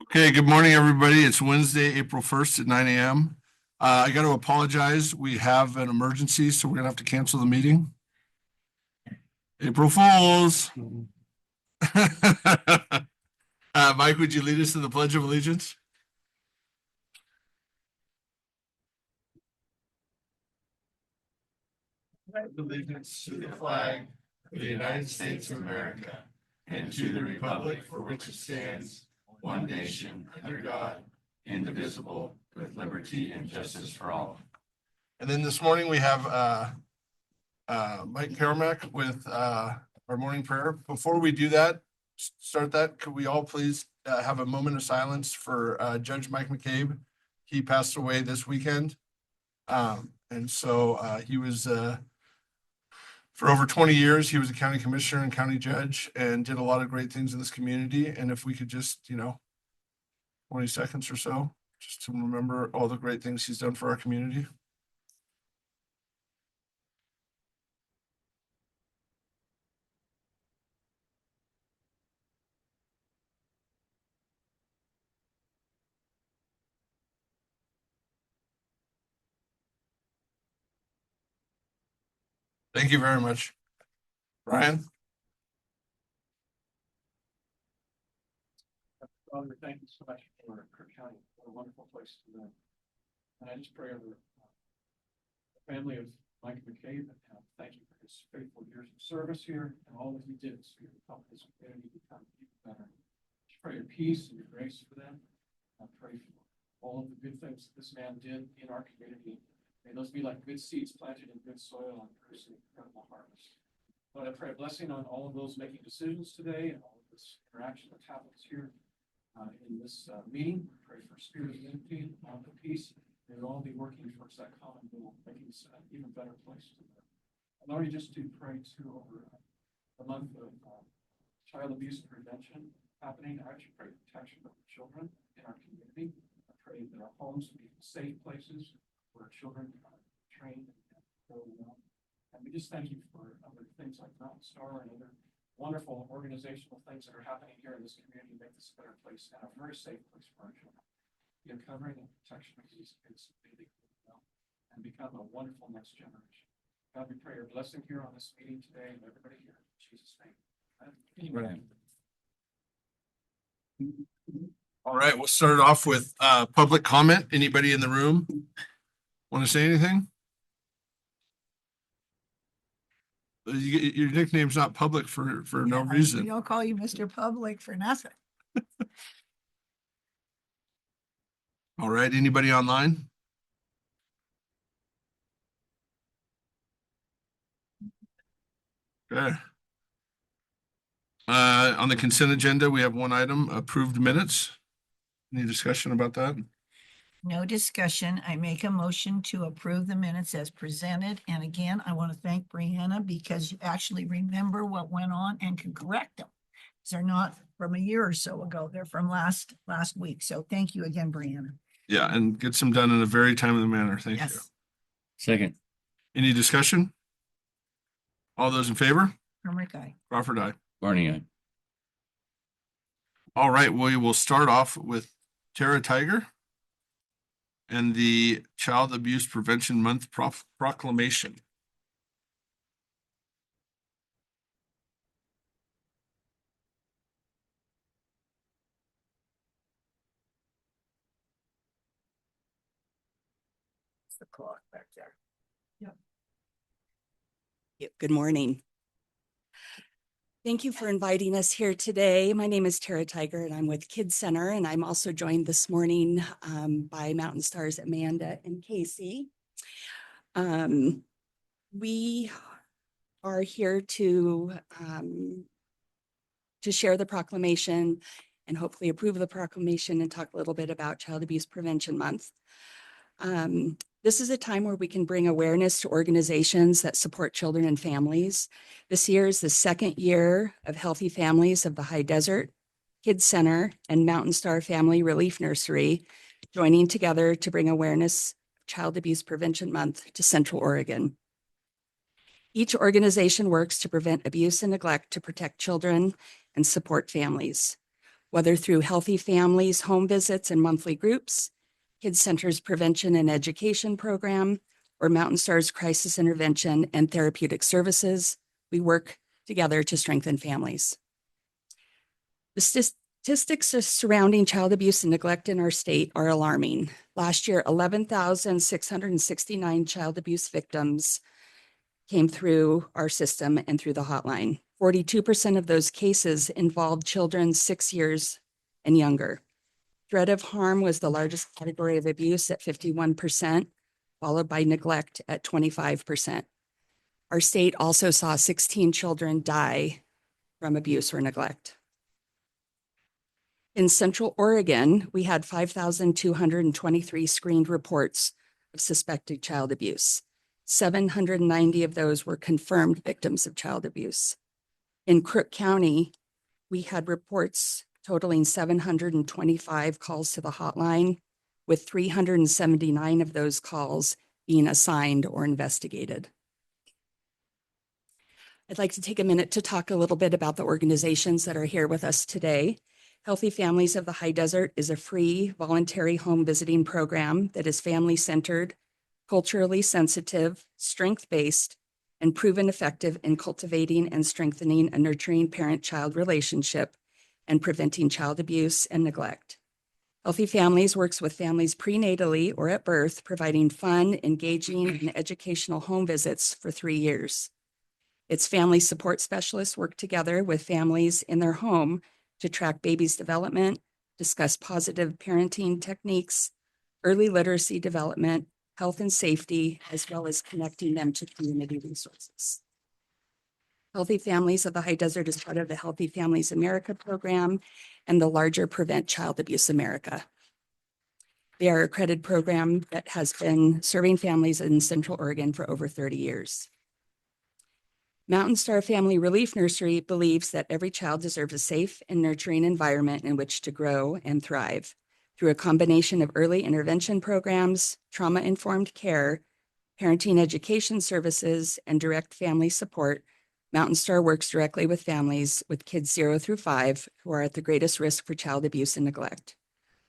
Okay, good morning, everybody. It's Wednesday, April 1st at 9 a.m. I got to apologize. We have an emergency, so we're gonna have to cancel the meeting. April Fools. Mike, would you lead us to the Pledge of Allegiance? Allegiance to the flag of the United States of America and to the republic for which it stands, one nation, under God, indivisible, with liberty and justice for all. And then this morning we have Mike Carmack with our morning prayer. Before we do that, start that, could we all please have a moment of silence for Judge Mike McCabe? He passed away this weekend. And so he was for over 20 years, he was a county commissioner and county judge and did a lot of great things in this community. And if we could just, 20 seconds or so, just to remember all the great things he's done for our community. Thank you very much. Ryan? Father, thank you so much for Crook County. What a wonderful place to live. And I just pray over the family of Mike McCabe, and thank you for his faithful years of service here and all that he did to help this community become even better. Just pray your peace and your grace for them. I pray for all of the good things that this man did in our community. May those be like good seeds planted in good soil and produce an incredible harvest. Lord, I pray a blessing on all of those making decisions today and all of this interaction that happens here in this meeting. We pray for spirit of unity and love and peace. May we all be working towards that common goal, making this an even better place to live. And Lord, just to pray too over the month of child abuse prevention happening. I actually pray protection of children in our community. I pray that our homes will be safe places where children are trained and grow well. And we just thank you for other things like Mountain Star and other wonderful organizational things that are happening here in this community, make this a better place and a very safe place for our children. Be a covering and protection of these kids and become a wonderful next generation. God, we pray your blessing here on this meeting today and everybody here. In Jesus' name. Amen. All right, we'll start off with public comment. Anybody in the room want to say anything? Your nickname's not public for no reason. We don't call you Mr. Public for nothing. All right, anybody online? Okay. On the consent agenda, we have one item, approved minutes. Any discussion about that? No discussion. I make a motion to approve the minutes as presented. And again, I want to thank Brianna because you actually remember what went on and can correct them. They're not from a year or so ago. They're from last week. So thank you again, Brianna. Yeah, and gets them done in a very timely manner. Thank you. Second. Any discussion? All those in favor? Herman guy. Crawford, aye. Barney, aye. All right, we will start off with Tara Tiger and the Child Abuse Prevention Month proclamation. It's the clock back there. Yep. Good morning. Thank you for inviting us here today. My name is Tara Tiger and I'm with Kids Center, and I'm also joined this morning by Mountain Stars Amanda and Casey. We are here to share the proclamation and hopefully approve the proclamation and talk a little bit about Child Abuse Prevention Month. This is a time where we can bring awareness to organizations that support children and families. This year is the second year of Healthy Families of the High Desert, Kids Center, and Mountain Star Family Relief Nursery joining together to bring awareness of Child Abuse Prevention Month to Central Oregon. Each organization works to prevent abuse and neglect to protect children and support families. whether through Healthy Families home visits and monthly groups, Kids Center's prevention and education program, or Mountain Star's crisis intervention and therapeutic services. We work together to strengthen families. The statistics surrounding child abuse and neglect in our state are alarming. Last year, 11,669 child abuse victims came through our system and through the hotline. 42% of those cases involved children 6 years and younger. Threat of harm was the largest category of abuse at 51%, followed by neglect at 25%. Our state also saw 16 children die from abuse or neglect. In Central Oregon, we had 5,223 screened reports of suspected child abuse. 790 of those were confirmed victims of child abuse. In Crook County, we had reports totaling 725 calls to the hotline, with 379 of those calls being assigned or investigated. I'd like to take a minute to talk a little bit about the organizations that are here with us today. Healthy Families of the High Desert is a free, voluntary home visiting program that is family-centered, culturally sensitive, strength-based, and proven effective in cultivating and strengthening a nurturing parent-child relationship and preventing child abuse and neglect. Healthy Families works with families prenatally or at birth, providing fun, engaging, and educational home visits for 3 years. Its family support specialists work together with families in their home to track babies' development, discuss positive parenting techniques, early literacy development, health and safety, as well as connecting them to community resources. Healthy Families of the High Desert is part of the Healthy Families America program and the larger Prevent Child Abuse America. They are an accredited program that has been serving families in Central Oregon for over 30 years. Mountain Star Family Relief Nursery believes that every child deserves a safe and nurturing environment in which to grow and thrive. Through a combination of early intervention programs, trauma-informed care, parenting education services, and direct family support, Mountain Star works directly with families with kids 0 through 5 who are at the greatest risk for child abuse and neglect.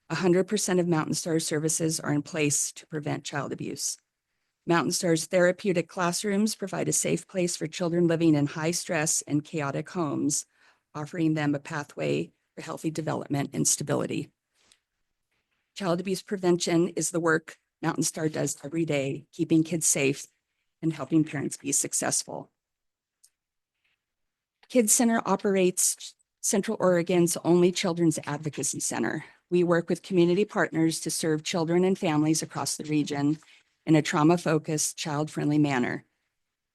100% of Mountain Star's services are in place to prevent child abuse. Mountain Star's therapeutic classrooms provide a safe place for children living in high stress and chaotic homes, offering them a pathway for healthy development and stability. Child abuse prevention is the work Mountain Star does every day, keeping kids safe and helping parents be successful. Kids Center operates Central Oregon's only children's advocacy center. We work with community partners to serve children and families across the region in a trauma-focused, child-friendly manner.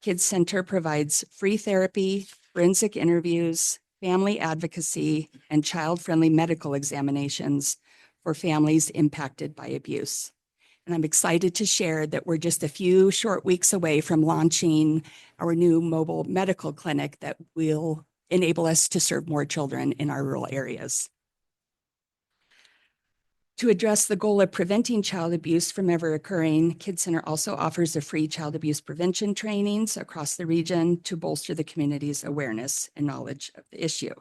Kids Center provides free therapy, forensic interviews, family advocacy, and child-friendly medical examinations for families impacted by abuse. And I'm excited to share that we're just a few short weeks away from launching our new mobile medical clinic that will enable us to serve more children in our rural areas. To address the goal of preventing child abuse from ever occurring, Kids Center also offers a free child abuse prevention trainings across the region to bolster the community's awareness and knowledge of the issue.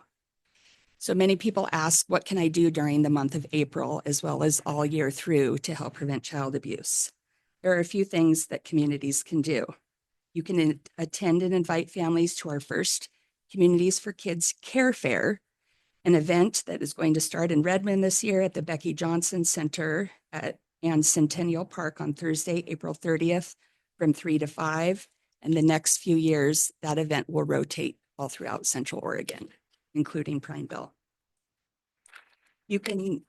So many people ask, what can I do during the month of April, as well as all year through, to help prevent child abuse? There are a few things that communities can do. You can attend and invite families to our first Communities for Kids Care Fair, an event that is going to start in Redmond this year at the Becky Johnson Center and Centennial Park on Thursday, April 30th from 3 to 5. And the next few years, that event will rotate all throughout Central Oregon, including Prineville. You can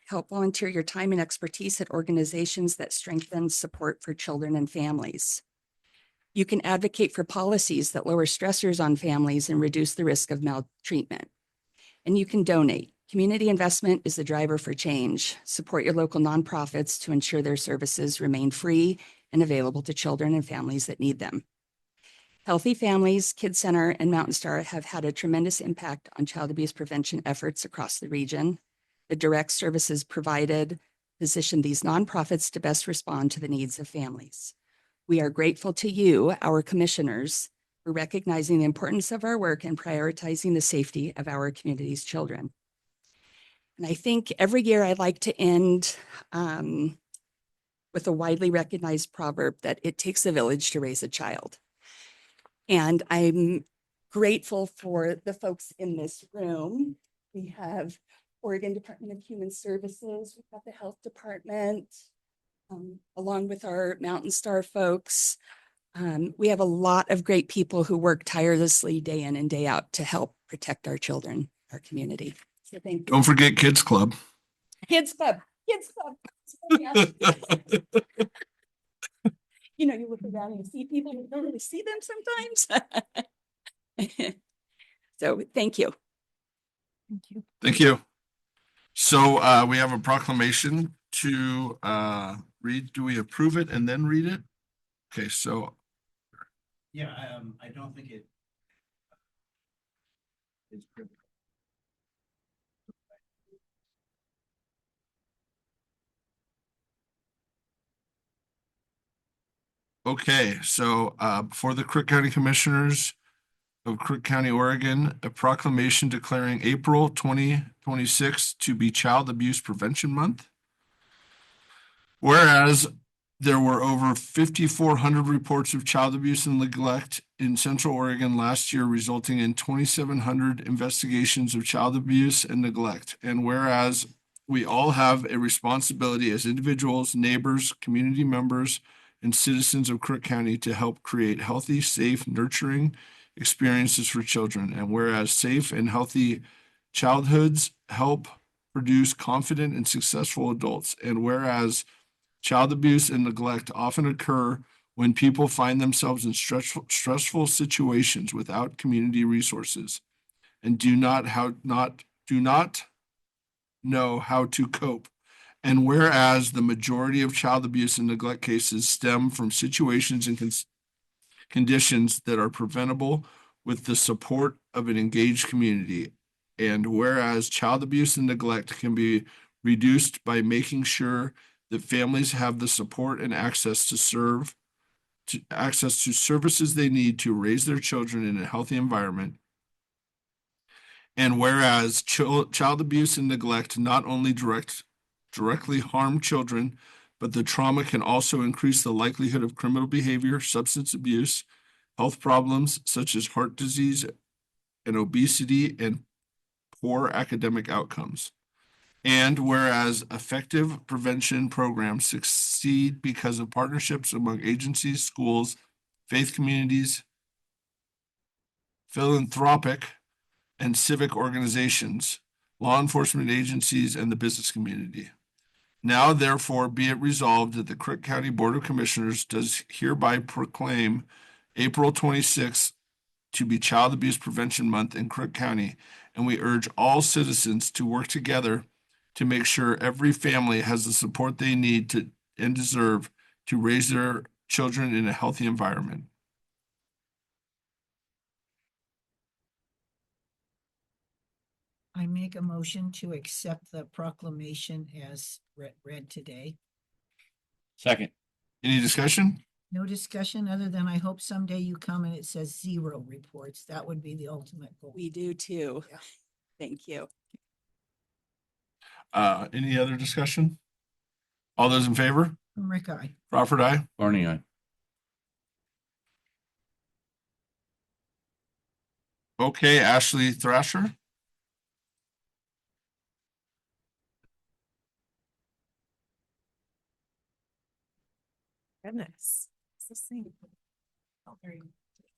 help volunteer your time and expertise at organizations that strengthen support for children and families. You can advocate for policies that lower stressors on families and reduce the risk of maltreatment. And you can donate. Community investment is the driver for change. Support your local nonprofits to ensure their services remain free and available to children and families that need them. Healthy Families, Kids Center, and Mountain Star have had a tremendous impact on child abuse prevention efforts across the region. The direct services provided position these nonprofits to best respond to the needs of families. We are grateful to you, our commissioners, for recognizing the importance of our work and prioritizing the safety of our community's children. And I think every year I like to end with a widely recognized proverb that it takes a village to raise a child. And I'm grateful for the folks in this room. We have Oregon Department of Human Services, we've got the Health Department, along with our Mountain Star folks. We have a lot of great people who work tirelessly day in and day out to help protect our children, our community. So thank you. Don't forget Kids Club. Kids Club, Kids Club. You know, you look around and you see people, you don't really see them sometimes. So thank you. Thank you. Thank you. So we have a proclamation to read. Do we approve it and then read it? Okay, so Yeah, I don't think it is critical. before the Crook County Commissioners of Crook County, Oregon, a proclamation declaring April 2026 to be Child Abuse Prevention Month. Whereas there were over 5,400 reports of child abuse and neglect in Central Oregon last year, resulting in 2,700 investigations of child abuse and neglect. And whereas we all have a responsibility as individuals, neighbors, community members, and citizens of Crook County to help create healthy, safe, nurturing experiences for children. And whereas safe and healthy childhoods help produce confident and successful adults. And whereas child abuse and neglect often occur when people find themselves in stressful situations without community resources and do not know how to cope. And whereas the majority of child abuse and neglect cases stem from situations and conditions that are preventable with the support of an engaged community. And whereas child abuse and neglect can be reduced by making sure that families have the support and access to services they need to raise their children in a healthy environment. And whereas child abuse and neglect not only directly harm children, but the trauma can also increase the likelihood of criminal behavior, substance abuse, health problems such as heart disease and obesity, and poor academic outcomes. And whereas effective prevention programs succeed because of partnerships among agencies, schools, faith communities, philanthropic and civic organizations, law enforcement agencies, and the business community. Now, therefore, be it resolved that the Crook County Board of Commissioners does hereby proclaim April 26th to be Child Abuse Prevention Month in Crook County, and we urge all citizens to work together to make sure every family has the support they need to and deserve to raise their children in a healthy environment. I make a motion to accept the proclamation as read today. Second. Any discussion? No discussion other than I hope someday you come and it says 0 reports. That would be the ultimate goal. We do too. Yeah. Thank you. Any other discussion? All those in favor? Rick, I. Crawford, aye. Barney, aye. Okay, Ashley Thrasher. Goodness. What's this thing?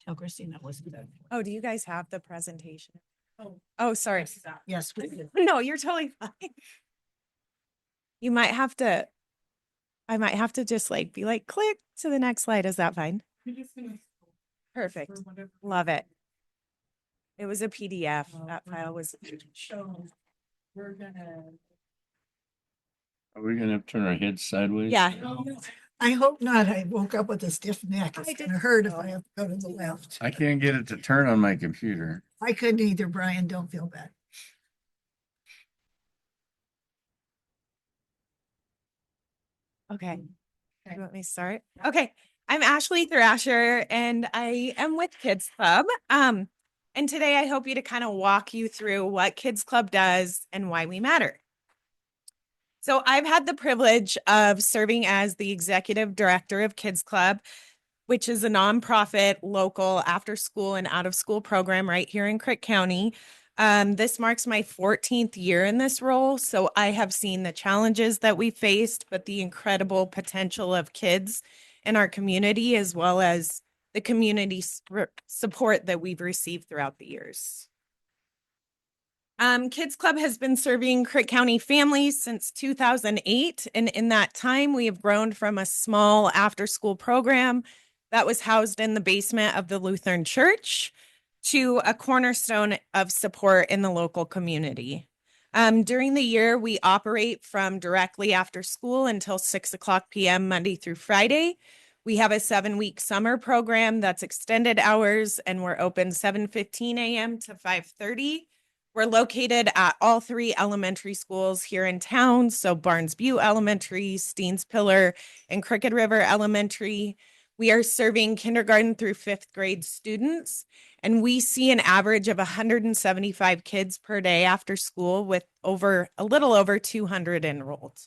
Tell Christine that wasn't that. Oh, do you guys have the presentation? Oh, sorry. Yes, we did. No, you're totally fine. You might have to, I might have to just like be like, click to the next slide. Is that fine? Perfect. Love it. It was a PDF. That file was. We're gonna. Are we gonna turn our heads sideways? Yeah. I hope not. I woke up with a stiff neck. It's gonna hurt if I have to go to the left. I can't get it to turn on my computer. I couldn't either, Brian. Don't feel bad. Okay. You want me to start? Okay. I'm Ashley Thrasher and I am with Kids Club. And today I hope you to kind of walk you through what Kids Club does and why we matter. So I've had the privilege of serving as the executive director of Kids Club, which is a nonprofit local after school and out of school program right here in Crook County. This marks my 14th year in this role. So I have seen the challenges that we faced, but the incredible potential of kids in our community, as well as the community support that we've received throughout the years. Kids Club has been serving Crook County families since 2008. And in that time, we have grown from a small after school program that was housed in the basement of the Lutheran Church to a cornerstone of support in the local community. During the year, we operate from directly after school until 6:00 p.m. Monday through Friday. We have a 7-week summer program that's extended hours, and we're open 7:15 a.m. to 5:30. We're located at all 3 elementary schools here in town. So Barnes Butte Elementary, Steens Pillar, and Crooked River Elementary. We are serving kindergarten through 5th grade students, and we see an average of 175 kids per day after school with a little over 200 enrolled.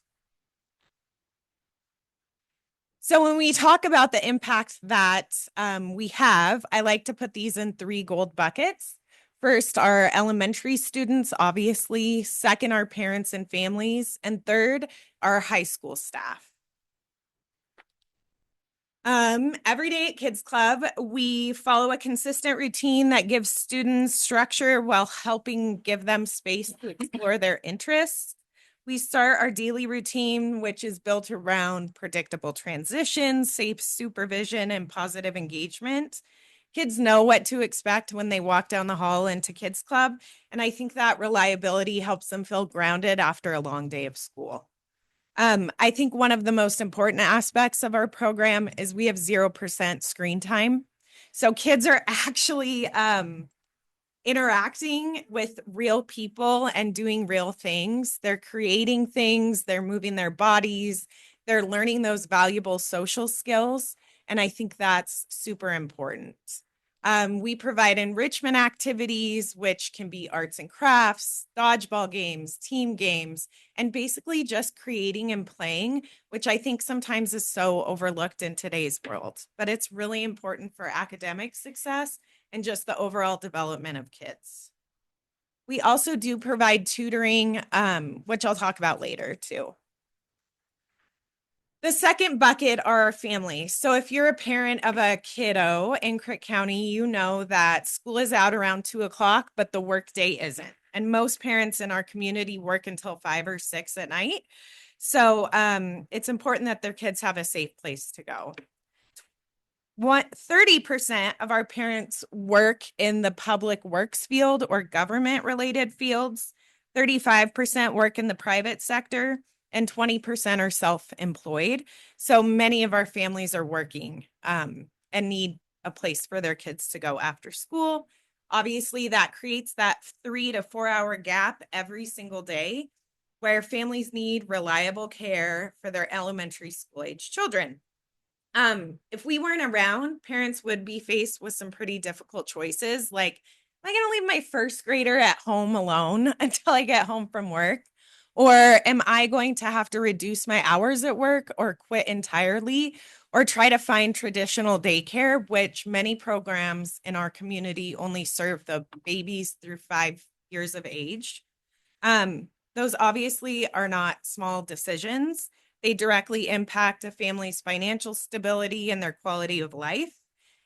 So when we talk about the impact that we have, I like to put these in 3 gold buckets. First, our elementary students, obviously. Second, our parents and families. And third, our high school staff. Every day at Kids Club, we follow a consistent routine that gives students structure while helping give them space to explore their interests. We start our daily routine, which is built around predictable transitions, safe supervision, and positive engagement. Kids know what to expect when they walk down the hall into Kids Club, and I think that reliability helps them feel grounded after a long day of school. I think one of the most important aspects of our program is we have 0% screen time. So kids are actually interacting with real people and doing real things. They're creating things, they're moving their bodies, they're learning those valuable social skills. And I think that's super important. We provide enrichment activities, which can be arts and crafts, dodgeball games, team games, and basically just creating and playing, which I think sometimes is so overlooked in today's world. But it's really important for academic success and just the overall development of kids. We also do provide tutoring, which I'll talk about later too. The second bucket are our families. So if you're a parent of a kiddo in Crook County, you know that school is out around 2:00, but the workday isn't. And most parents in our community work until 5 or 6 at night. So it's important that their kids have a safe place to go. 30% of our parents work in the public works field or government related fields. 35% work in the private sector, and 20% are self-employed. So many of our families are working and need a place for their kids to go after school. Obviously, that creates that 3 to 4 hour gap every single day where families need reliable care for their elementary school age children. If we weren't around, parents would be faced with some pretty difficult choices. Like, am I going to leave my first grader at home alone until I get home from work? Or am I going to have to reduce my hours at work or quit entirely or try to find traditional daycare, which many programs in our community only serve the babies through 5 years of age? Those obviously are not small decisions. They directly impact a family's financial stability and their quality of life.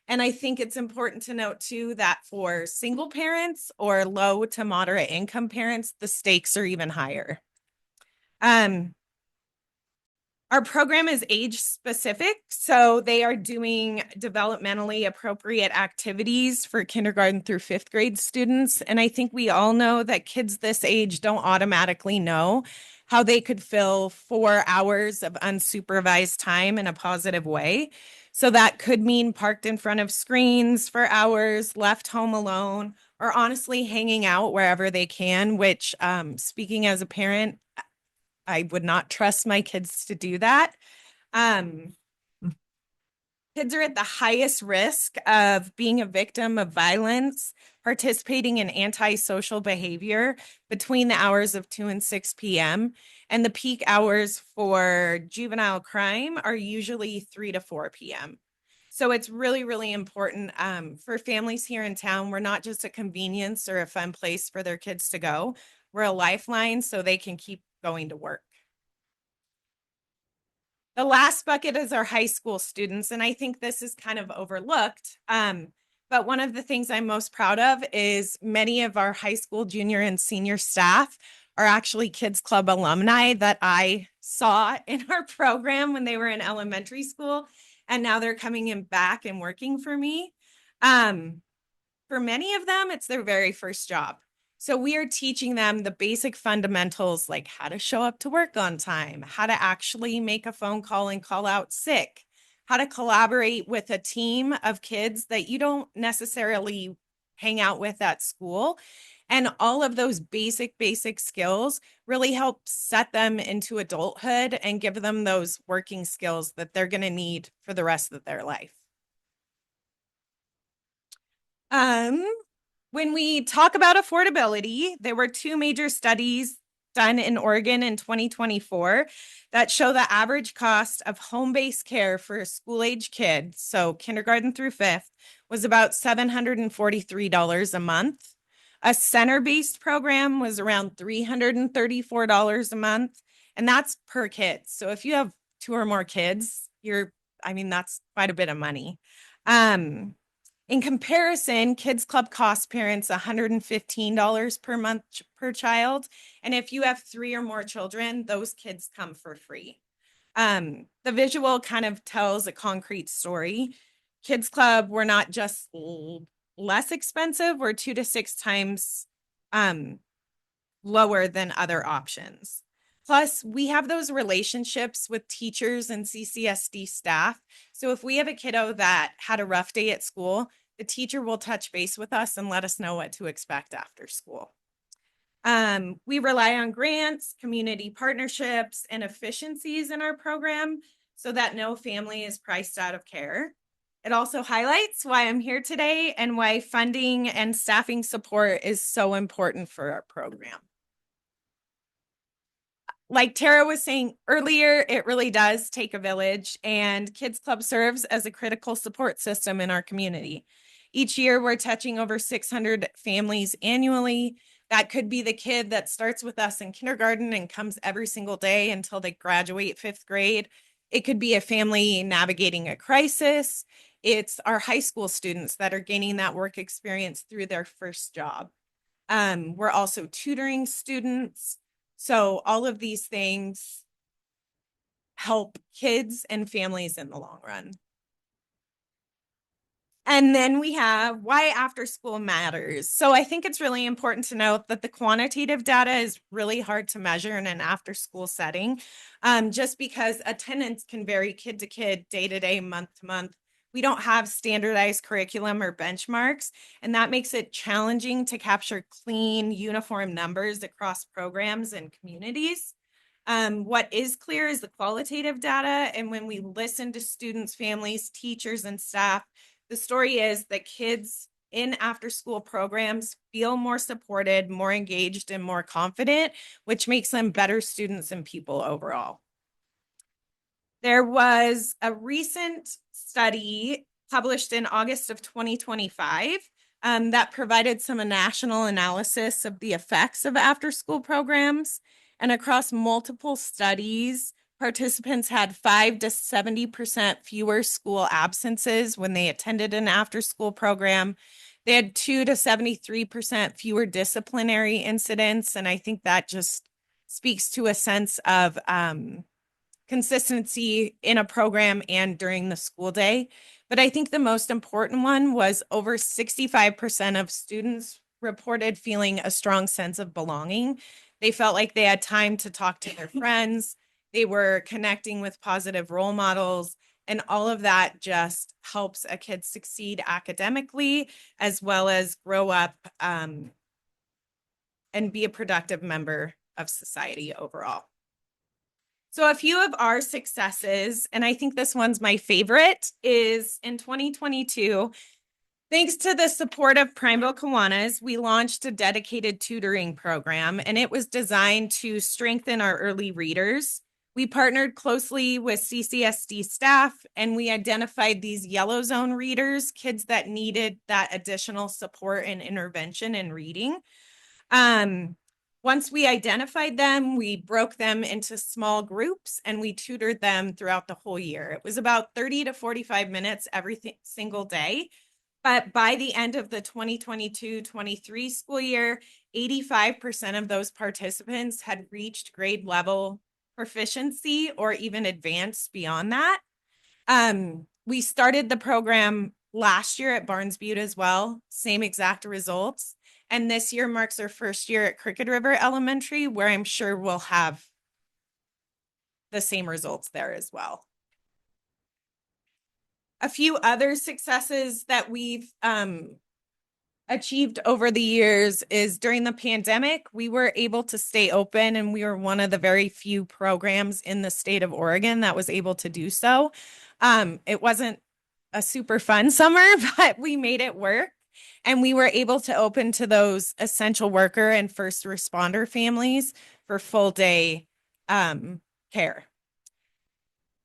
And I think it's important to note too that for single parents or low to moderate income parents, the stakes are even higher. Our program is age specific, so they are doing developmentally appropriate activities for kindergarten through 5th grade students. And I think we all know that kids this age don't automatically know how they could fill 4 hours of unsupervised time in a positive way. So that could mean parked in front of screens for hours, left home alone, or honestly hanging out wherever they can, which speaking as a parent, I would not trust my kids to do that. Kids are at the highest risk of being a victim of violence, participating in antisocial behavior between the hours of 2 and 6 p.m. And the peak hours for juvenile crime are usually 3 to 4 p.m. So it's really, really important for families here in town. We're not just a convenience or a fun place for their kids to go. We're a lifeline so they can keep going to work. The last bucket is our high school students, and I think this is kind of overlooked. But one of the things I'm most proud of is many of our high school junior and senior staff are actually Kids Club alumni that I saw in our program when they were in elementary school, and now they're coming in back and working for me. For many of them, it's their very first job. So we are teaching them the basic fundamentals like how to show up to work on time, how to actually make a phone call and call out sick, how to collaborate with a team of kids that you don't necessarily hang out with at school. And all of those basic skills really help set them into adulthood and give them those working skills that they're going to need for the rest of their life. When we talk about affordability, there were 2 major studies done in Oregon in 2024 that show the average cost of home-based care for school-age kids, so kindergarten through 5th, was about $743 a month. A center-based program was around $334 a month, and that's per kid. So if you have 2 or more kids, that's quite a bit of money. In comparison, Kids Club costs parents $115 per month per child. And if you have 3 or more children, those kids come for free. The visual kind of tells a concrete story. Kids Club, we're not just less expensive, we're 2 to 6 times lower than other options. Plus, we have those relationships with teachers and CCSD staff. So if we have a kiddo that had a rough day at school, the teacher will touch base with us and let us know what to expect after school. We rely on grants, community partnerships, and efficiencies in our program so that no family is priced out of care. It also highlights why I'm here today and why funding and staffing support is so important for our program. Like Tara was saying earlier, it really does take a village, and Kids Club serves as a critical support system in our community. Each year, we're touching over 600 families annually. That could be the kid that starts with us in kindergarten and comes every single day until they graduate 5th grade. It could be a family navigating a crisis. It's our high school students that are gaining that work experience through their first job. We're also tutoring students. So all of these things help kids and families in the long run. And then we have why after school matters. So I think it's really important to note that the quantitative data is really hard to measure in an after school setting, just because attendance can vary kid to kid, day to day, month to month. We don't have standardized curriculum or benchmarks, and that makes it challenging to capture clean, uniform numbers across programs and communities. What is clear is the qualitative data, and when we listen to students, families, teachers, and staff, the story is that kids in after-school programs feel more supported, more engaged, and more confident, which makes them better students and people overall. There was a recent study published in August of 2025 that provided some national analysis of the effects of after-school programs. And across multiple studies, participants had 5 to 70% fewer school absences when they attended an after-school program. They had 2 to 73% fewer disciplinary incidents. And I think that just speaks to a sense of consistency in a program and during the school day. But I think the most important one was over 65% of students reported feeling a strong sense of belonging. They felt like they had time to talk to their friends. They were connecting with positive role models. And all of that just helps a kid succeed academically, as well as grow up and be a productive member of society overall. So a few of our successes, and I think this one's my favorite, is in 2022, thanks to the support of Prineville Kiwanis, we launched a dedicated tutoring program, and it was designed to strengthen our early readers. We partnered closely with CCSD staff, and we identified these yellow zone readers, kids that needed that additional support and intervention in reading. Once we identified them, we broke them into small groups and we tutored them throughout the whole year. It was about 30 to 45 minutes every single day. But by the end of the 2022-23 school year, 85% of those participants had reached grade level proficiency or even advanced beyond that. We started the program last year at Barnes Butte as well, same exact results. And this year marks our first year at Crooked River Elementary, where I'm sure we'll have the same results there as well. A few other successes that we've achieved over the years is during the pandemic, we were able to stay open, and we were one of the very few programs in the state of Oregon that was able to do so. It wasn't a super fun summer, but we made it work. And we were able to open to those essential worker and first responder families for full day care.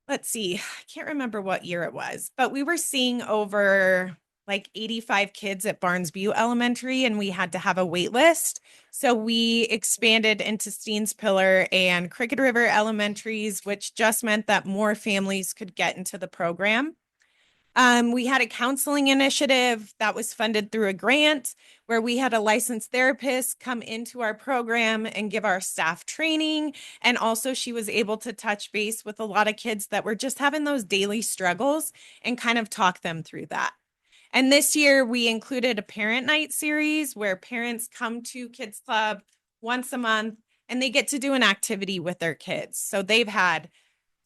Let's see, I can't remember what year it was, but we were seeing over like 85 kids at Barnes Butte Elementary, and we had to have a wait list. So we expanded into Steens Pillar and Crooked River Elementaries, which just meant that more families could get into the program. We had a counseling initiative that was funded through a grant where we had a licensed therapist come into our program and give our staff training. And also she was able to touch base with a lot of kids that were just having those daily struggles and kind of talk them through that. And this year we included a parent night series where parents come to Kids Club once a month and they get to do an activity with their kids. So they've had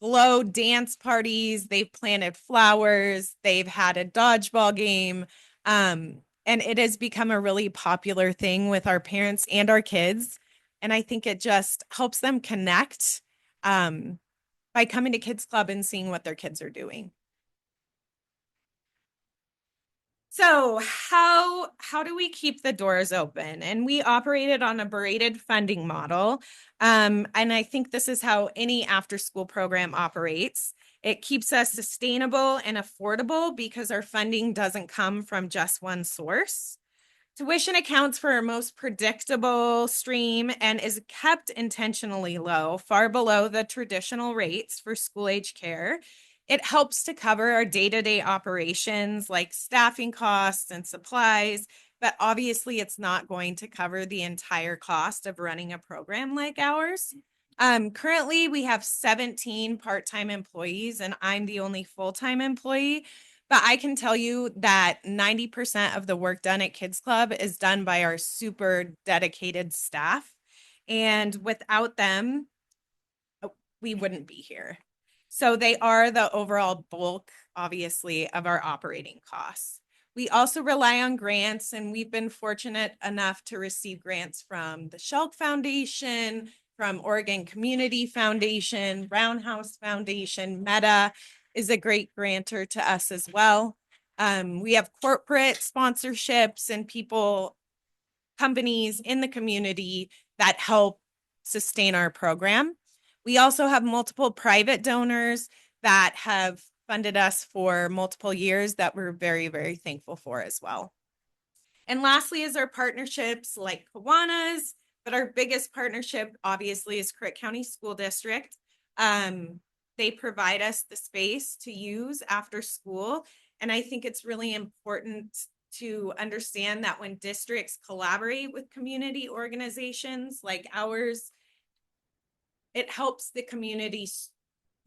glow dance parties, they've planted flowers, they've had a dodgeball game. And it has become a really popular thing with our parents and our kids. And I think it just helps them connect by coming to Kids Club and seeing what their kids are doing. So how do we keep the doors open? And we operated on a braided funding model. And I think this is how any after school program operates. It keeps us sustainable and affordable because our funding doesn't come from just one source. Tuition accounts for our most predictable stream and is kept intentionally low, far below the traditional rates for school age care. It helps to cover our day-to-day operations like staffing costs and supplies, but obviously it's not going to cover the entire cost of running a program like ours. Currently, we have 17 part-time employees and I'm the only full-time employee, but I can tell you that 90% of the work done at Kids Club is done by our super dedicated staff. And without them, we wouldn't be here. So they are the overall bulk, obviously, of our operating costs. We also rely on grants, and we've been fortunate enough to receive grants from the Shelk Foundation, from Oregon Community Foundation, Roundhouse Foundation. Meta is a great grantor to us as well. We have corporate sponsorships and companies in the community that help sustain our program. We also have multiple private donors that have funded us for multiple years that we're very, very thankful for as well. And lastly is our partnerships like Kiwanis, but our biggest partnership obviously is Crook County School District. They provide us the space to use after school. And I think it's really important to understand that when districts collaborate with community organizations like ours, it helps the community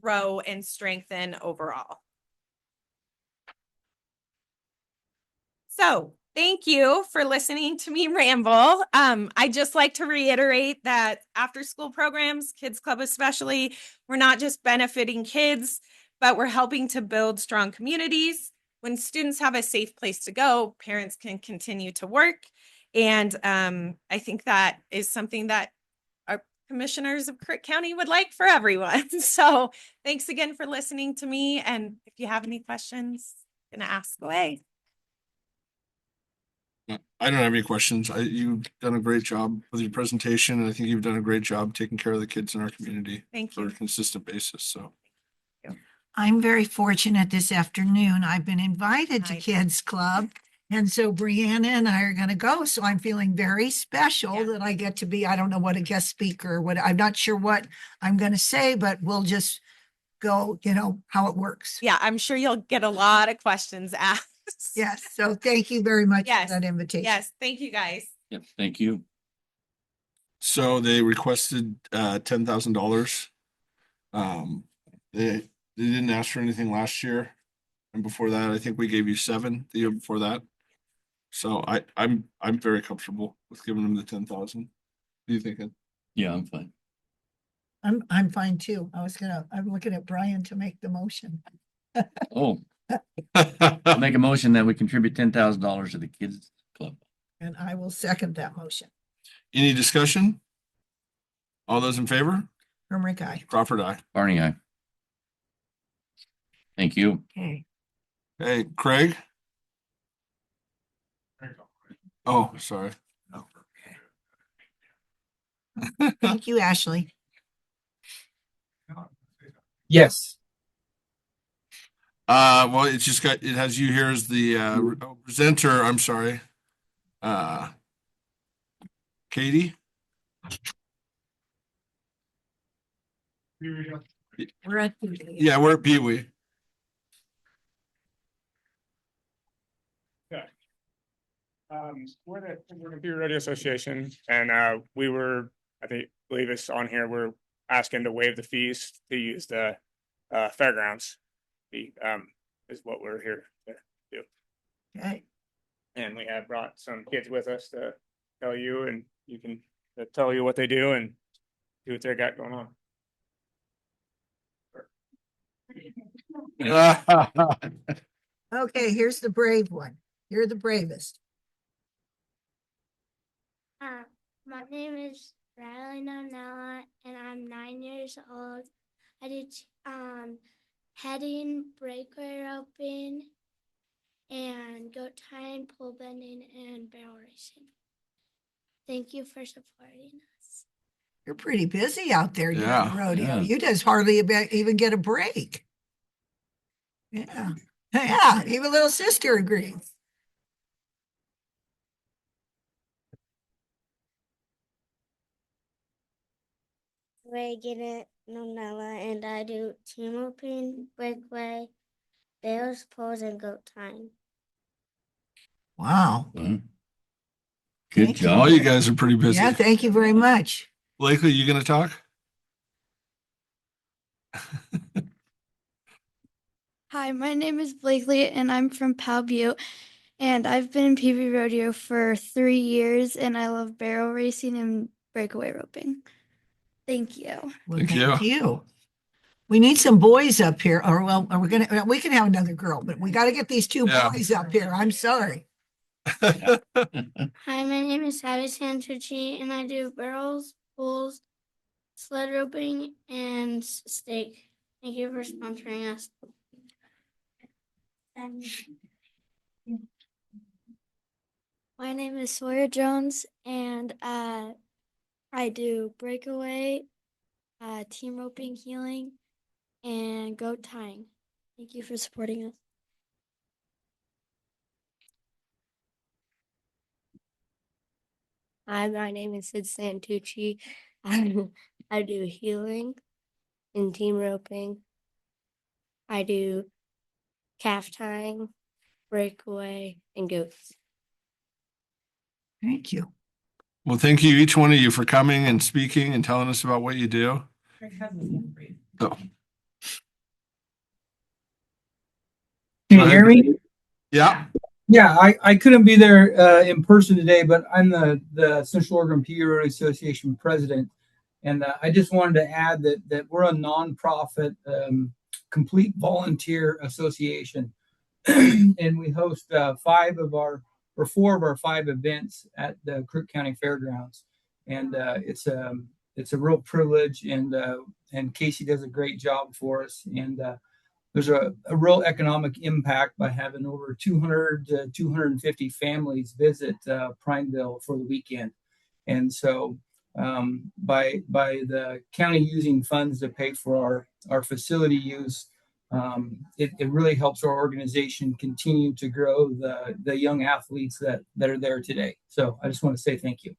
grow and strengthen overall. So thank you for listening to me ramble. I just like to reiterate that after school programs, Kids Club especially, we're not just benefiting kids, but we're helping to build strong communities. When students have a safe place to go, parents can continue to work. And I think that is something that our commissioners of Crook County would like for everyone. So thanks again for listening to me. And if you have any questions, gonna ask away. I don't have any questions. You've done a great job with your presentation, and I think you've done a great job taking care of the kids in our community Thank for a you. consistent basis. So I'm very fortunate this afternoon. I've been invited to Nice. Kids Club. And so Brianna and I are going to go. So I'm feeling very special Yeah. that I get to be, I don't know what a guest speaker, what, I'm not sure what I'm going to say, but we'll just go, how it works. Yeah, I'm sure you'll get a lot of questions asked. Yes. So thank you very much Yes. for that invitation. Yes. Thank you guys. Yep, thank you. So they requested $10,000. They didn't ask for anything last year. And before that, I think we gave you 7 the year before that. So I'm very comfortable with giving them the 10,000. What are you thinking? Yeah, I'm fine. I'm fine too. I'm looking at Brian to make the motion. Oh, I'll make a motion that we contribute $10,000 to the kids club. And I will second that motion. Any discussion? All those in favor? Herman guy. Crawford, aye. Barney, aye. Thank you. Okay. Hey, Craig? Oh, sorry. Thank you, Ashley. Yes. Well, it has you here as the presenter. I'm sorry. Katie? We're at. Yeah, we're at Pee Wee. We're the Computer Radio Association, and I believe it's on here. We're asking to waive the fees to use the fairgrounds. Is what we're here to do. Okay. And we have brought some kids with us to tell you, and you can tell you what they do and see what they got going on. Okay, here's the brave one. You're the bravest. My name is Riley Nonella, and I'm 9 years old. I do heading, breakaway roping, and goat tying, pole bending, and barrel racing. Thank you for supporting us. You're pretty busy out there doing Yeah, rodeo. yeah. You just hardly even get a break. Yeah. Yeah, even little sister agrees. Reagan Nonella, and I do team roping, breakaway, barrels, poles, and goat tying. Wow. Good Thank you. All job. you guys are pretty busy. Yeah, thank you very much. Blakely, you gonna talk? Hi, my name is Blakely, and I'm from Powell Butte, and I've been in PV rodeo for 3 years, and I love barrel racing and breakaway roping. Thank you. Well, Thank thank you. We need some boys up here, or we can have another girl, but we got to get these 2 Yeah. boys up here. I'm sorry. Hi, my name is Savvy Santucci, and I do barrels, poles, sled roping, and stake. Thank you for sponsoring us. My name is Sawyer Jones, and I do breakaway, team roping, healing, and goat tying. Thank you for supporting us. Hi, my name is Sid Santucci. I do healing and team roping. I do calf tying, breakaway, and goats. Thank you. Well, thank you, each one of you, for coming and speaking and telling us about what you do. Oh, Can you hear me? yeah. Yeah, I couldn't be there in person today, but I'm the Central Oregon PV Rodeo Association president. And I just wanted to add that we're a nonprofit, complete volunteer association. And we host 4 of our 5 events at the Crook County Fairgrounds. And it's it's a real privilege, and Casey does a great job for us. And there's a real economic impact by having over 200 to 250 families visit Prineville for the weekend. And so by the county using funds to pay for our facility use, it really helps our organization continue to grow the young athletes that are there today. So I just want to say thank you.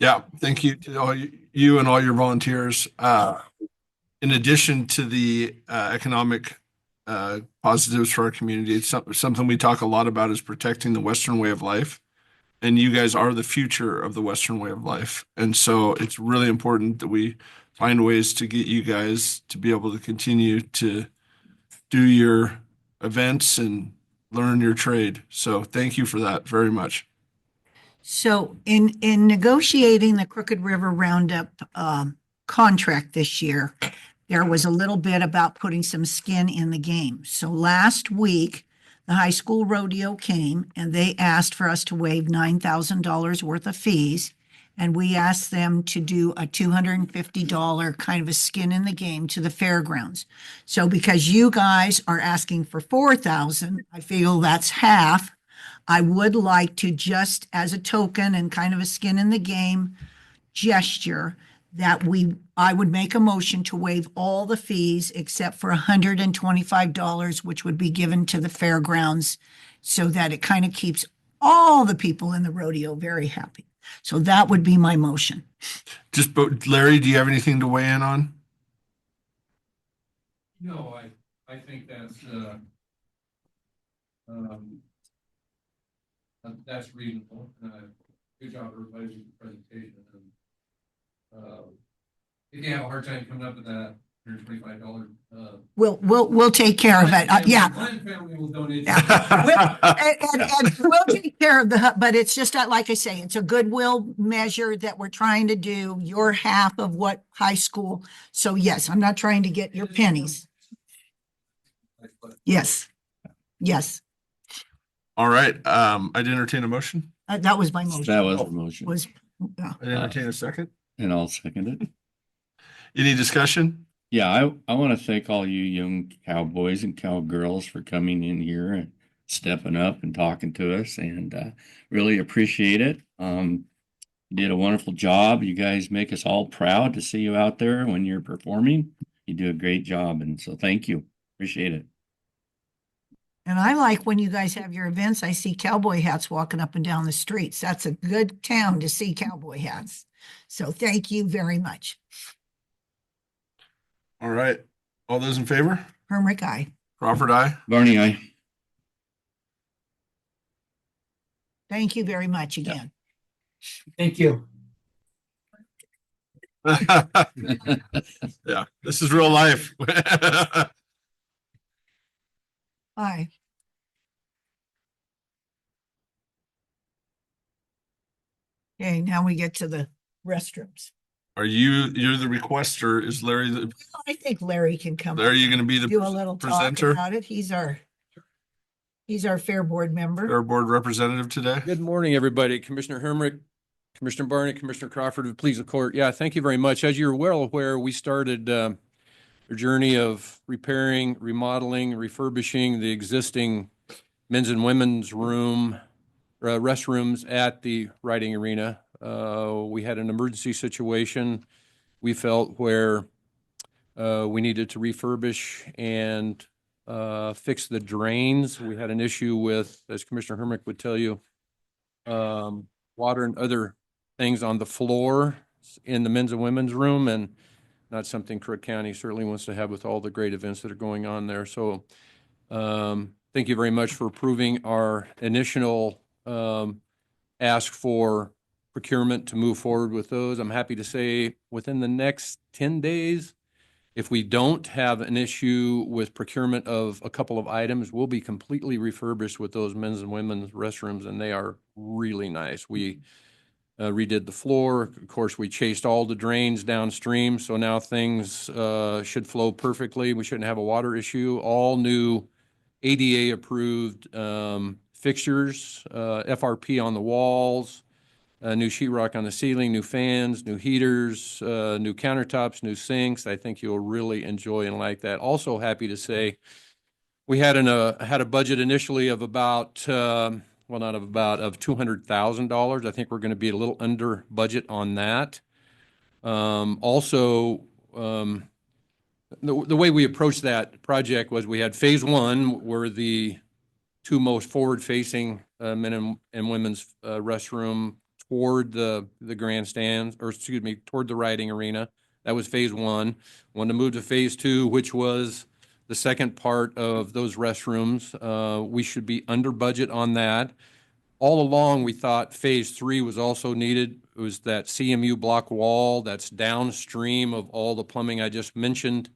Yeah, thank you to all you and all your volunteers. In addition to the economic positives for our community, it's something we talk a lot about is protecting the Western way of life. And you guys are the future of the Western way of life. And so it's really important that we find ways to get you guys to be able to continue to do your events and learn your trade. So thank you for that very much. So in negotiating the Crooked River Roundup contract this year, there was a little bit about putting some skin in the game. So last week, the high school rodeo came and they asked for us to waive $9,000 worth of fees. And we asked them to do a $250 kind of a skin in the game to the fairgrounds. So because you guys are asking for $4,000, I feel that's half. I would like to, just as a token and kind of a skin in the game gesture, that I would make a motion to waive all the fees except for $125, which would be given to the fairgrounds, so that it kind of keeps all the people in the rodeo very happy. So that would be my motion. Larry, do you have anything to weigh in on? No, I think that's reasonable. Good job, everybody, with the presentation. If you have a hard time coming up with that $125, We'll take care of it. Yeah. Glenn family will donate. And we'll take care of but it's just like I say, it's a goodwill measure that we're trying to do. Your half of what high school. So yes, I'm not trying to get your pennies. Yes. Yes. All right. I'd entertain a motion. That was my motion. That was the motion. I'd entertain a second. And I'll second it. Any discussion? Yeah, I want to thank all you young cowboys and cowgirls for coming in here and stepping up and talking to us, and really appreciate it. You did a wonderful job. You guys make us all proud to see you out there when you're performing. You do a great job, and so thank you. Appreciate it. And I like when you guys have your events, I see cowboy hats walking up and down the streets. That's a good town to see cowboy hats. So thank you very much. All right. All those in favor? Hermrick, aye. Crawford, aye. Barney, aye. Thank you very much again. Thank you. Yeah, this is real life. Aye. Okay, now we get to the restrooms. You're the requester? Is Larry I think Larry can come. Larry, you going to be the do a little presenter? talk about it. He's our fair board member. Fair board representative today. Good morning, everybody. Commissioner Hermrick, Commissioner Barney, Commissioner Crawford, please the court. Yeah, thank you very much. As you're well aware, we started a journey of repairing, remodeling, refurbishing the existing men's and women's restrooms at the riding arena. We had an emergency situation, we felt, where we needed to refurbish and fix the drains. We had an issue with, as Commissioner Hermrick would tell you, water and other things on the floor in the men's and women's room, and not something Crook County certainly wants to have with all the great events that are going on there. So thank you very much for approving our initial ask for procurement to move forward with those. I'm happy to say within the next 10 days, if we don't have an issue with procurement of a couple of items, we'll be completely refurbished with those men's and women's restrooms, and they are really nice. We redid the floor. Of course, we chased all the drains downstream, so now things should flow perfectly. We shouldn't have a water issue. All new ADA approved fixtures, FRP on the walls, new sheetrock on the ceiling, new fans, new heaters, new countertops, new sinks. I think you'll really enjoy and like that. Also happy to say we had a budget initially of about, well, not of about, of $200,000. I think we're going to be a little under budget on that. Also, the way we approached that project was we had phase one, where the two most forward-facing men and women's restroom toward the grandstands, or excuse me, toward the riding arena. That was phase one. Wanted to move to phase two, which was the second part of those restrooms. We should be under budget on that. All along, we thought phase three was also needed. It was that CMU block wall that's downstream of all the plumbing I just mentioned,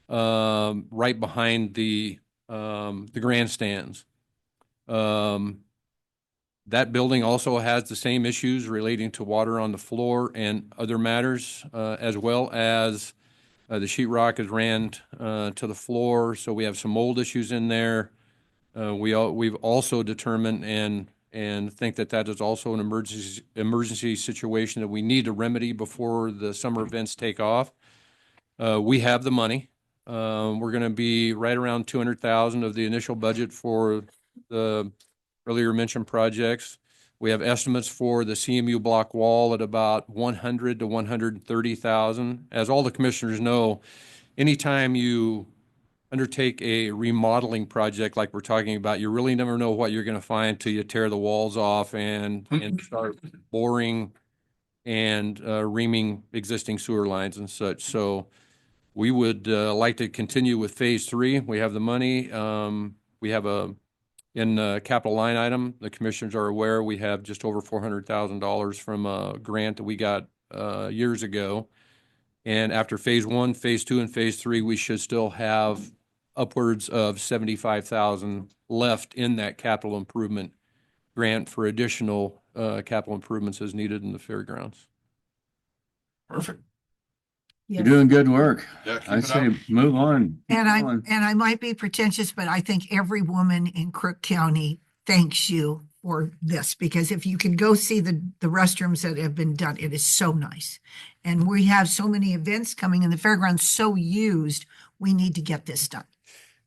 right behind the grandstands. That building also has the same issues relating to water on the floor and other matters, as well as the sheetrock is ran to the floor, so we have some mold issues in there. We've also determined and think that that is also an emergency situation that we need to remedy before the summer events take off. We have the money. We're going to be right around 200,000 of the initial budget for the earlier mentioned projects. We have estimates for the CMU block wall at about 100 to 130,000. As all the commissioners know, anytime you undertake a remodeling project like we're talking about, you really never know what you're going to find till you tear the walls off and start boring and reaming existing sewer lines and such. So we would like to continue with phase three. We have the money. We have in capital line item, the commissioners are aware, we have just over $400,000 from a grant that we got years ago. And after phase one, phase two, and phase three, we should still have upwards of 75,000 left in that capital improvement grant for additional capital improvements as needed in the fairgrounds. Perfect. You're doing good work. Yeah, keep I it say up. move on. And Keep going. I might be pretentious, but I think every woman in Crook County thanks you for this, because if you can go see the restrooms that have been done, it is so nice. And we have so many events coming in the fairgrounds, so used, we need to get this done.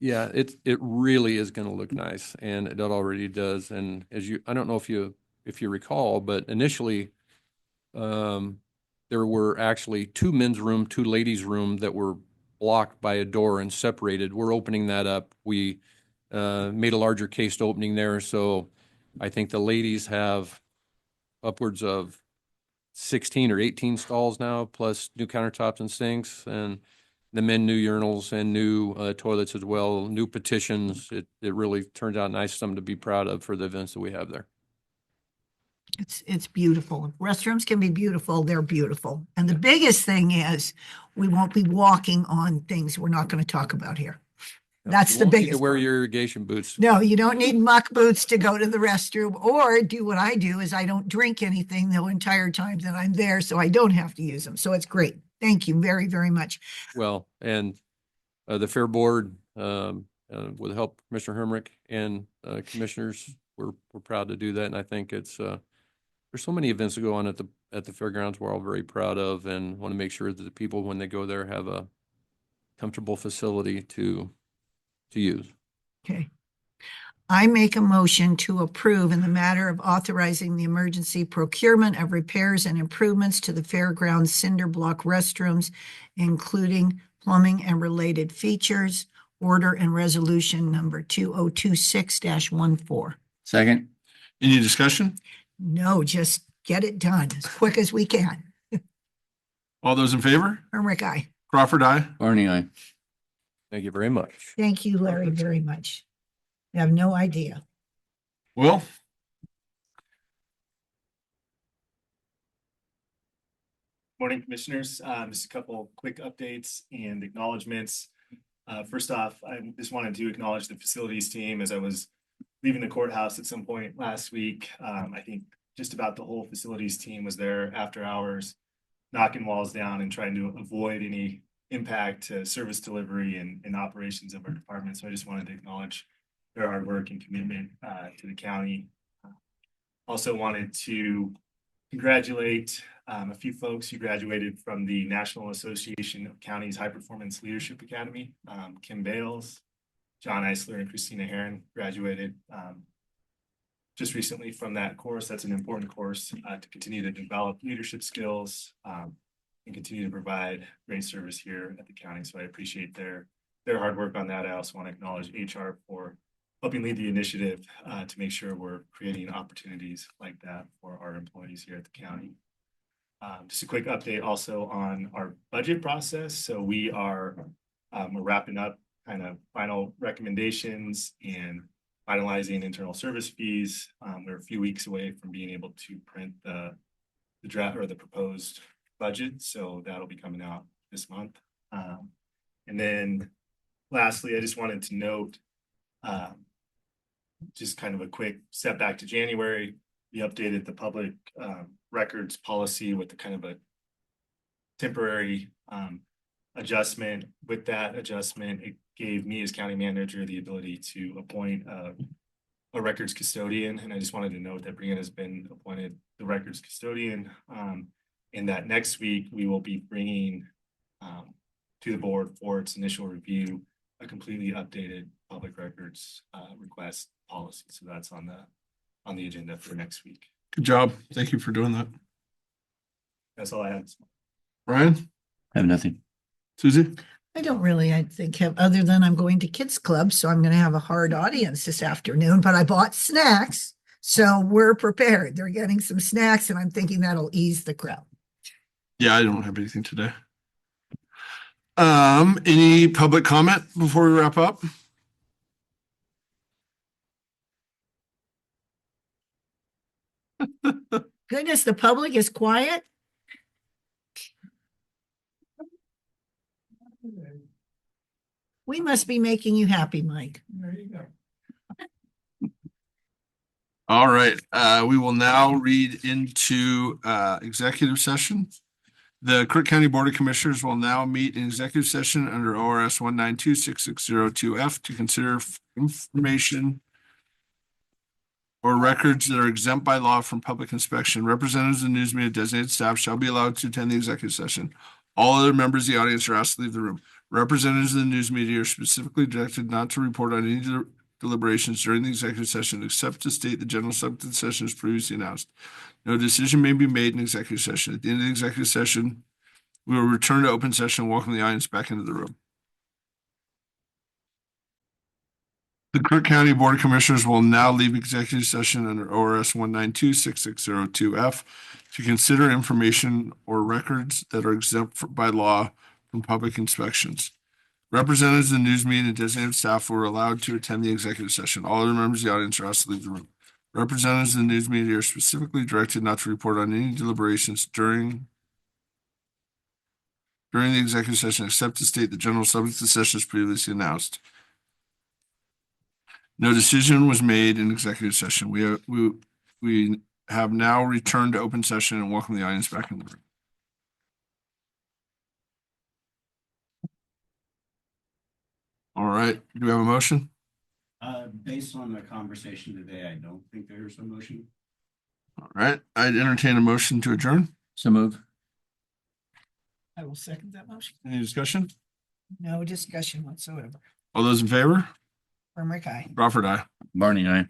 Yeah, it really is going to look nice, and it already does. And I don't know if you recall, but initially, there were actually two men's room, two ladies' room that were blocked by a door and separated. We're opening that up. We made a larger cased opening there, so I think the ladies have upwards of 16 or 18 stalls now, plus new countertops and sinks, and the men new urinals and new toilets as well, new petitions. It really turns out nice, something to be proud of for the events that we have there. It's beautiful. Restrooms can be beautiful. They're beautiful. And the biggest thing is we won't be walking on things we're not going to talk about here. That's You the won't need biggest to wear part. your irrigation boots. No, you don't need muck boots to go to the restroom, or do what I do is I don't drink anything the entire time that I'm there, so I don't have to use them. So it's great. Thank you very, very much. Well, and the Fair Board, with help Commissioner Hermrick and commissioners, we're proud to do that. And I think it's there's so many events that go on at the fairgrounds we're all very proud of, and want to make sure that the people, when they go there, have a comfortable facility to use. Okay. I make a motion to approve in the matter of authorizing the emergency procurement of repairs and improvements to the fairgrounds cinder block restrooms, including plumbing and related features, order and resolution number 2026-14. Second. Any discussion? No, just get it done as quick as we can. All those in favor? Hermrick, aye. Crawford, aye. Barney, aye. Thank you very much. Thank you, Larry, very much. I have no idea. Well, Morning, Commissioners. Just a couple quick updates and acknowledgements. First off, I just wanted to acknowledge the facilities team as I was leaving the courthouse at some point last week. I think just about the whole facilities team was there after hours, knocking walls down and trying to avoid any impact to service delivery and operations of our department. So I just wanted to acknowledge their hard work and commitment to the county. Also wanted to congratulate a few folks who graduated from the National Association of Counties High Performance Leadership Academy. Kim Bales, John Eisler, and Christina Heron graduated just recently from that course. That's an important course to continue to develop leadership skills and continue to provide great service here at the county. So I appreciate their hard work on that. I also want to acknowledge HR for helping lead the initiative to make sure we're creating opportunities like that for our employees here at the county. Just a quick update also on our budget process. So we are we're wrapping up kind of final recommendations and finalizing internal service fees. We're a few weeks away from being able to print the draft or the proposed budget. So that'll be coming out this month. And then lastly, I just wanted to note just kind of a quick step back to January. We updated the public records policy with the kind of a temporary adjustment. With that adjustment, it gave me as county manager the ability to appoint a records custodian. And I just wanted to note that Brianna has been appointed the records custodian, and that next week we will be bringing to the board for its initial review a completely updated public records request policy. So that's on the agenda for next week. Good job. Thank you for doing that. That's all I have. Brian? I have nothing. Susie? I don't really, I think, have, other than I'm going to kids club, so I'm going to have a hard audience this afternoon, but I bought snacks. So we're prepared. They're getting some snacks and I'm thinking that'll ease the crowd. Yeah, I don't have anything today. Any public comment before we wrap up? Goodness, the public is quiet. We must be making you happy, Mike. There you go. All right, we will now read into executive session. The Crook County Board of Commissioners will now meet in executive session under ORS 1926602F to consider information or records that are exempt by law from public inspection. Representatives of the news media designated staff shall be allowed to attend the executive session. All other members of the audience are asked to leave the room. Representatives of the news media are specifically directed not to report on any deliberations during the executive session, except to state the general subject of the session as previously announced. No decision may be made in executive session. At the end of the executive session, we will return to open session and welcome the audience back into the room. The Crook County Board of Commissioners will now leave executive session under ORS 1926602F to consider information or records that are exempt by law from public inspections. Representatives of the news media and designated staff were allowed to attend the executive session. All other members of the audience are asked to leave the room. Representatives of the news media are specifically directed not to report on any deliberations during the executive session, except to state the general subject of the session as previously announced. No decision was made in executive session. We have now returned to open session and welcome the audience back in the room. All right, do we have a motion? Based on the conversation today, I don't think there's a motion. All right, I'd entertain a motion to adjourn. So move. I will second that motion. Any discussion? No discussion whatsoever. All those in favor? From Rick, aye. Crawford, aye. Barney, aye.